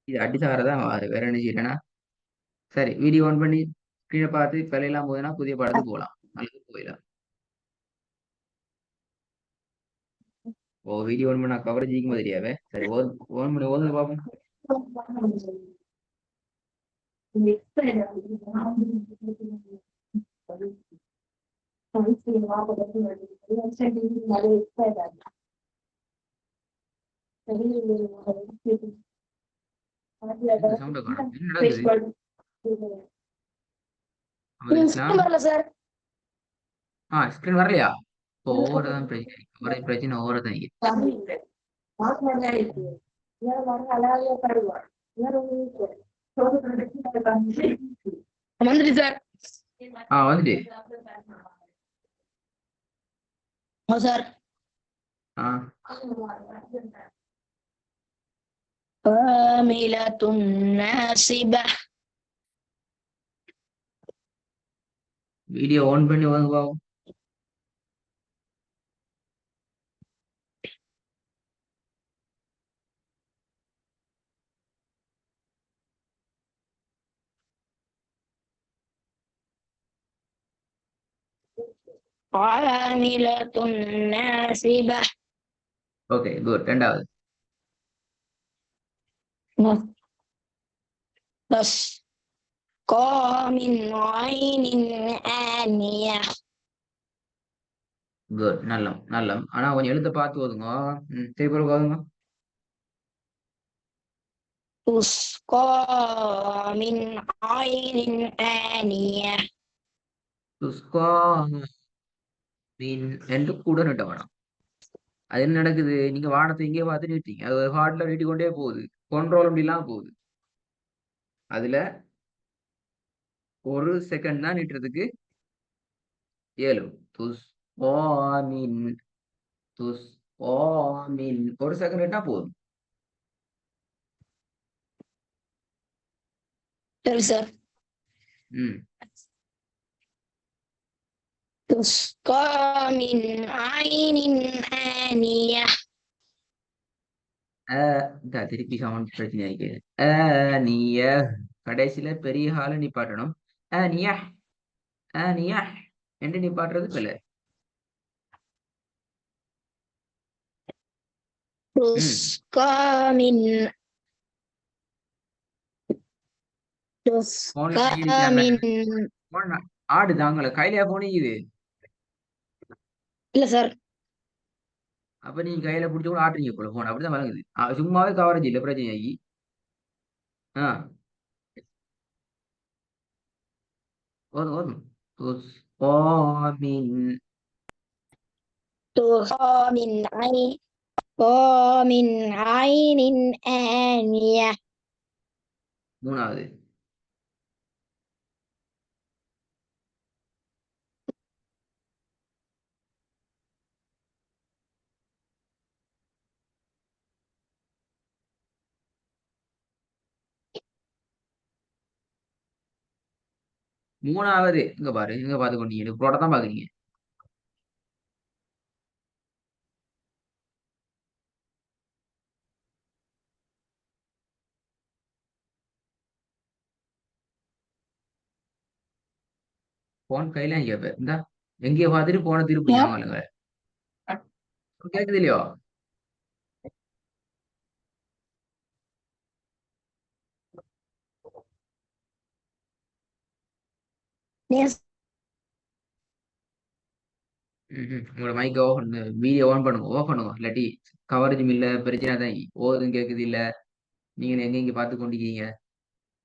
இது அடிச்சாரதான் வேற என்ன செய்யறேன்னா சரி வீடியோ ஆன் பண்ணி ஸ்க்ரீனை பார்த்து பிழையெல்லாம் போதுன்னா புதிய படத்துக்கு போகலாம் அல்லது போயிடலாம். ஓ வீடியோ ஆன் பண்ணா கவரேஜ் இருக்குமா தெரியாவே. சரி ஓன் பண்ணி ஓதுங்க பார்ப்போம். எங்க சவுண்ட காணும் என்ன நடக்குது? அமர் இஸ்லாம் ஸ்கிரீன் வரலையா? இப்போ ஓவரதான் பிரச்சனை, கவரேஜ் பிரச்சனை ஓவரதான். வந்துட்டு சார். வந்துட்டு சார் عاملة ناصبة. வீடியோ ஆன் பண்ணி வாங்க பாவம். عاملة ناصبة. Okay good. ரெண்டாவது تسقى من عين آنية. குட். நல்லம் நல்லம். ஆனா கொஞ்சம் எழுத்த பார்த்து ஓதுங்க. திருப்பி ஓதுங்க. تسقى من عين آنية. துஸ்கா மீன் ரெண்டு கூட நட்ட வேணாம். அது என்ன நடக்குது? நீங்க வானத்தை இங்கே பார்த்து நிறுத்தீங்க, அது ஒரு ஹார்ட்ல நீட்டி கொண்டே போகுது, கண்ட்ரோல் அப்படிலாம் போகுது. அதுல ஒரு செகண்ட் தான் நீட்டுறதுக்கு இயலும். துஸ் ஓ மீன் துஸ் ஓ மீன் ஒரு செகண்ட் நீட்டா போதும். சரி சார். تسقى من عين آنية. திருப்பி சவுண்ட் பிரச்சனை ஆயிருக்கு. நீய கடைசியில பெரிய ஹால நிப்பாட்டணும். நீயா நீயா என்று நிப்பாட்டுறது பிள்ளை. تسقى من تسقى من ஆடுதாங்கள கையில போனிக்குது. இல்ல சார். அப்ப நீங்க கையில பிடிச்ச கூட ஆட்டுறீங்க போல போன் அப்படிதான் வழங்குது. சும்மாவே கவரேஜ் இல்ல பிரச்சனை ஆகி. ஓதும் ஓதும். تسقى من عين من عين آنية. மூணாவது மூணாவது இங்க பாரு, இங்க பார்த்து கொண்டீங்க புரோட தான் பாக்குறீங்க. போன் கையில கேப்ப இந்த எங்கேயோ பார்த்துட்டு போன திருப்பி ஞாபகம் கேக்குது இல்லையோ? உங்களோட மைக் ஓ வீடியோ ஆன் பண்ணுங்க, ஓ பண்ணுங்க. இல்லாட்டி கவரேஜும் இல்ல பிரச்சனை தான். ஓதும் கேக்குது இல்ல, நீங்க எங்க இங்க பார்த்து கொண்டிருக்கீங்க,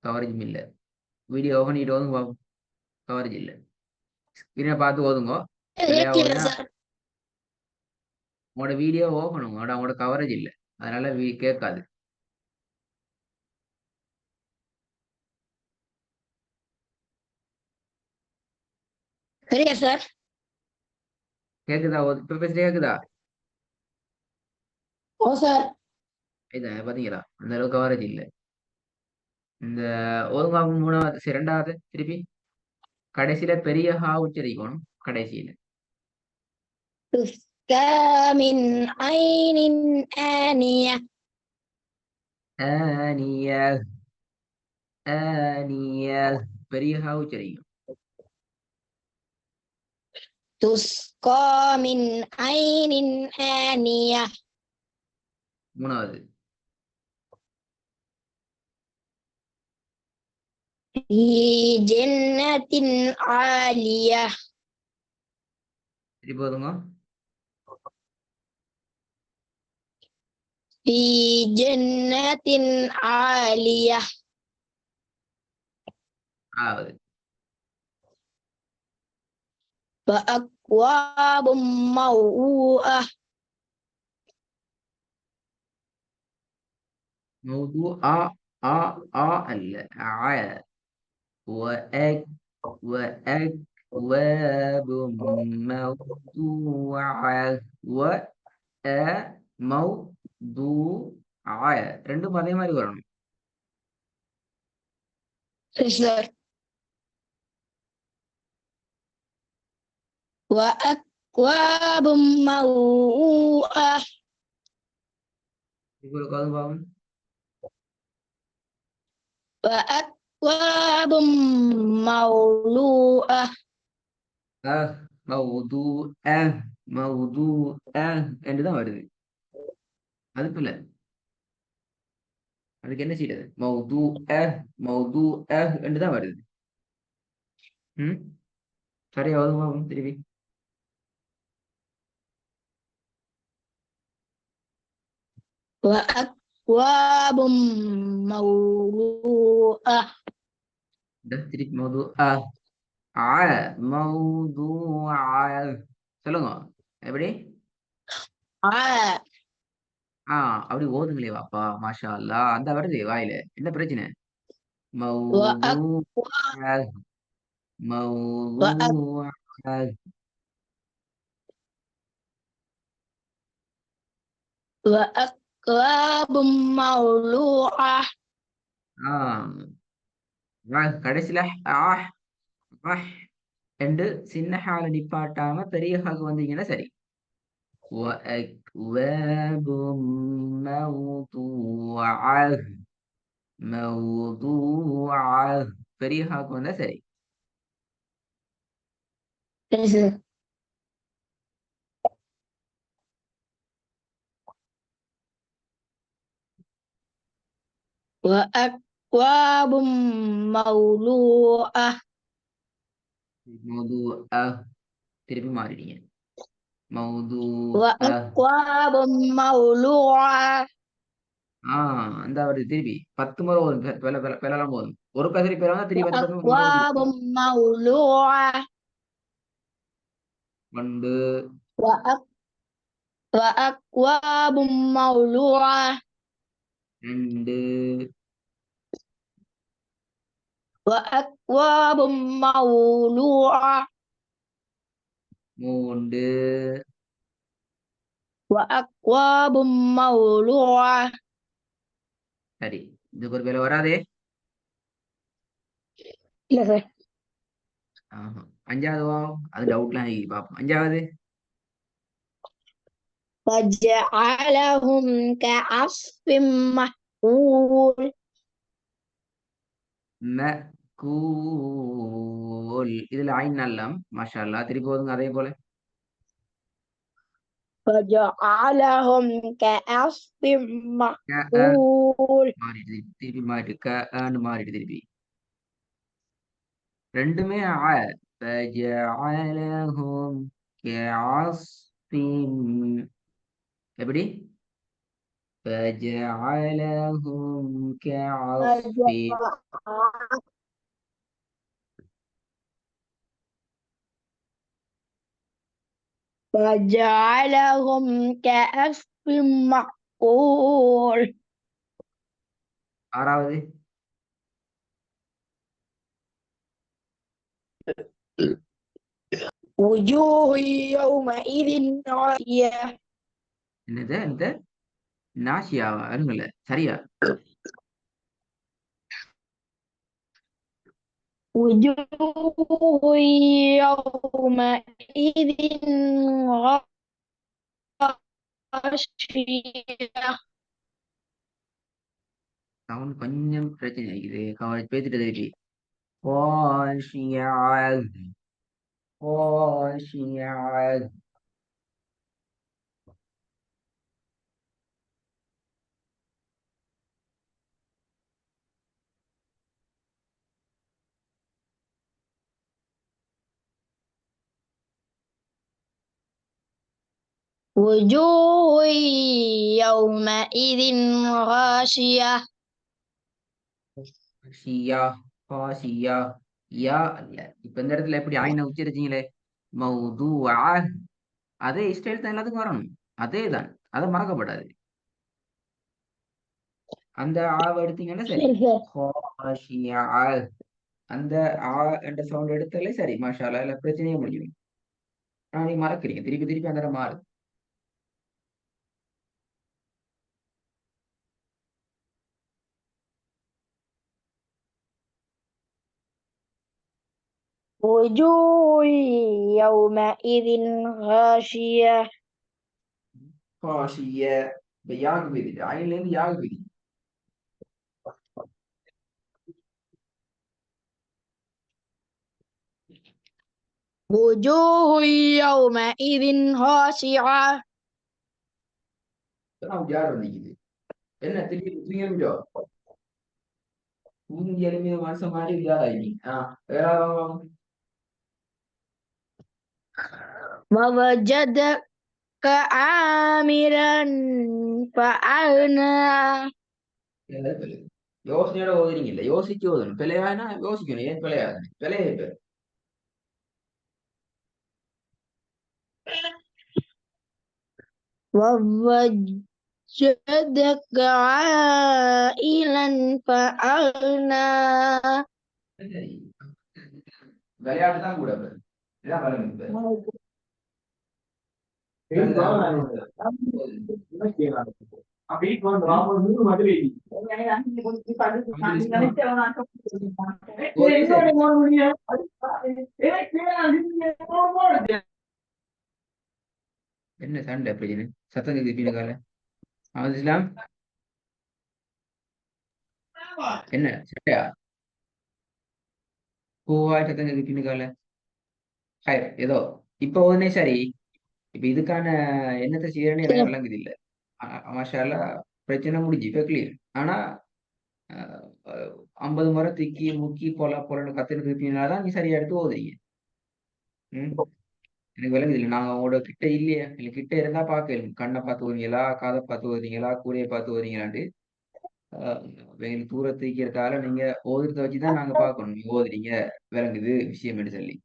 கவரேஜும் இல்ல. வீடியோ ஓ பண்ணிட்டு ஓதுங்க, கவரேஜ் இல்ல. ஸ்கிரீனை பார்த்து ஓதுங்க. பிள்ளையா ஓதுனா உங்களோட வீடியோ ஓ பண்ணுங்க, உங்களோட கவரேஜ் இல்ல, அதனால கேட்காது. சரியா சார்? கேக்குதா? இப்ப பேசுறது கேக்குதா? ஓ சார். இதான் பாத்தீங்களா, அந்த அளவுக்கு கவரேஜ் இல்ல. இந்த ஒழுங்காக மூணாவது ரெண்டாவது திருப்பி கடைசியில பெரிய ஹா உச்சரிக்கணும். கடைசியில تسقى من عين آنية. ஆனியா ஆனியா பெரிய ஹா உச்சரிக்கும். تسقى من عين آنية மூணாவது في جنة عالية திருப்பி போதுங்க. في جنة عالية ஆவது وأكواب موضوعة موضوع ஆ அல்ல ஆ وأك وأكواب موضوعة موضوعة ரெண்டும் அதே மாதிரி வரணும். Sir. وأكواب موضوعة உங்களுக்கு அது பாவம். وأكواب موضوعة موضوع என்று தான் வருது. அதுக்கு இல்ல, அதுக்கு என்ன செய்யறது? மௌது என்று தான் வருது. ம் சரியா பாவம் திருப்பி. وأكواب موضوعة திருப்பி மௌது موضوع சொல்லுங்க எப்படி? அப்படி ஓதுங்களே வாப்பா, மாஷா அல்லா. அந்த வருது வாயில, என்ன பிரச்சனை? மௌது وأكواب موضوع وأكواب موضوعة கடைசியில என்று சின்ன ஹால நிப்பாட்டாம பெரிய ஹாக்கு வந்தீங்கன்னா சரி. وأكواب موضوعة موضوعة பெரிய ஹாக்கு வந்தா சரி. وأكواب موضوعة موضوعة திருப்பி மாறிடுங்க. موضوعة وأكواب موضوعة அந்த வருது திருப்பி 10 முறை வரும். பெறலாம் போதும். ஒரு கதிரி பேர் வந்தா திருப்பி 10 முறை وأكواب موضوعة வந்து وأكواب موضوعة 2 وأكواب موضوعة 3 وأكواب موضوعة சரி. இதுக்கு ஒரு வேலை வராதே. இல்ல சார். அஞ்சாவது அது டவுட்லாம் பார்ப்போம். அஞ்சாவது فجعلهم كعصف مأكول மக்கூல் இதுல ஐன் நல்லம் மாஷா அல்லாஹ். திருப்பி போதுங்க அதே போல. فجعلهم كعصف مأكول மாறிடுது திருப்பி, மாறிட்டு திருப்பி ரெண்டுமே فجعلهم كعصف எப்படி? فجعلهم كعصف فجعلهم كعصف مأكول ஆறாவது وجوه يومئذ ناصية என்னது நாசியாவா? அருங்கல்ல சரியா. وجوه يومئذ غاشية சவுண்ட் கொஞ்சம் பிரச்சனை இருக்குது. கவரேஜ் பேத்துட்டு திருப்பி. خاشعة خاشعة. وجوه يومئذ غاشية ஷியா ஹாஷியா. யா அல்ல. இப்ப இந்த இடத்துல எப்படி ஆயின உச்சரிச்சீங்களே, மௌதுஆ, அதே ஸ்டைல் தான் எல்லாத்துக்கும் வரணும். அதே தான், அதை மறக்கப்படாது. அந்த ஆவை எடுத்தீங்கன்னா சரி. ஹாஷியா, அந்த ஆ என்ற சவுண்ட் எடுத்தாலே சரி, மாஷாலா, இல்ல பிரச்சனையே முடியும். ஆனா நீங்க மறக்கிறீங்க, திருப்பி திருப்பி அந்த இடம் மாறுது. وجوه يومئذ غاشية ஹாஷிய. இப்ப யாக பிரிது, ஆயில இருந்து யாக பிரிது. وجوه يومئذ خاشعة யார் வந்திக்குது? என்ன திடீர்னு தூங்கியோ? தூங்கி எழுப்பிய மனுஷன் மாதிரி விளையாடாதீங்க. வேற ووجدك عاملا فأغنى யோசனையோட ஓதுறீங்க இல்ல, யோசிச்சு ஓதணும். பிழையானா யோசிக்கணும், ஏன் பிழையாது பிழைய பேர். ووجدك عائلا فأغنى விளையாட்டு தான் கூட பேர். இதான் விளையாட்டு பேர். என்ன சண்டை பிரச்சனை? சத்தம் கேக்குது பின்னுக்கால. இஸ்லாம் என்ன சண்டையா? பூவாய் சத்தம் கேக்குது பின்னுக்கால. ஹாய், ஏதோ இப்ப உடனே சரி. இப்ப இதுக்கான என்னத்தை செய்யறேன்னு எனக்கு விளங்குது இல்ல. மாஷாலா, பிரச்சனை முடிஞ்சு இப்ப கிளியர். ஆனா 50 முறை திக்கி முக்கி பொலன்னு கத்துட்டு இருப்பீங்கனாதான் நீ சரியா எடுத்து ஓதுறீங்க. ம் எனக்கு விளங்குது இல்லை. நாங்க உங்களோட கிட்ட இல்லையே, இல்லை கிட்ட இருந்தா பாக்கணும். கண்ணை பார்த்து ஓதுறீங்களா, காதை பார்த்து ஓதுறீங்களா, கூரையை பார்த்து ஓதுறீங்களான்ட்டு. எங்களுக்கு தூரத்து வைக்கிறதால நீங்க ஓதுறத வச்சுதான் நாங்க பார்க்கணும். நீங்க ஓதுறீங்க, விளங்குது விஷயம் சொல்லி.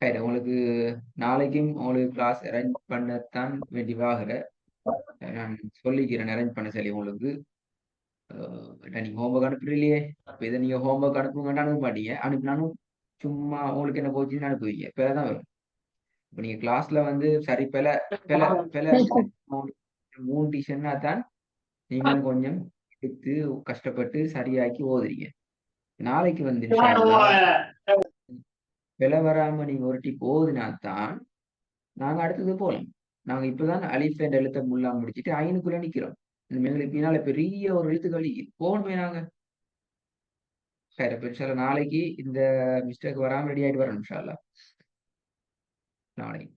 சரி, உங்களுக்கு நாளைக்கும் உங்களுக்கு கிளாஸ் அரேஞ்ச் பண்ணத்தான் வேண்டியவாகிற. நான் சொல்லிக்கிறேன் அரேஞ்ச் பண்ண சொல்லி உங்களுக்கு. நீங்க ஹோம்ஒர்க் அனுப்புறீங்களே, அப்ப இதை நீங்க ஹோம்ஒர்க் அனுப்புங்கன்னு அனுப்ப மாட்டீங்க. அனுப்பினாலும் சும்மா உங்களுக்கு என்ன போச்சுன்னு அனுப்புவீங்க. பிறதான் வரும். இப்ப நீங்க கிளாஸ்ல வந்து சரி பிழை இருக்குது. 3 டியூஷன்னா தான் நீங்களும் கொஞ்சம் எடுத்து கஷ்டப்பட்டு சரியாக்கி ஓதுறீங்க. நாளைக்கு வந்து இன்ஷா அல்லாஹ் பிழை வராம நீங்க ஒரு டிப் ஓதுனாதான் நாங்க அடுத்தது போலாம். நாங்க இப்பதான் அலிஃப் என்ற எழுத்தை முல்லா முடிச்சுட்டு ஐனுக்குள்ள நிக்கிறோம். எங்களுக்கு பின்னால பெரிய ஒரு எழுத்துக்கள் போகணுமே நாங்க. சரி, அப்ப இன்ஷா அல்லாஹ் நாளைக்கு இந்த மிஸ்டேக் வராம ரெடி ஆயிட்டு வரணும் இன்ஷா அல்லாஹ். நாளைக்கு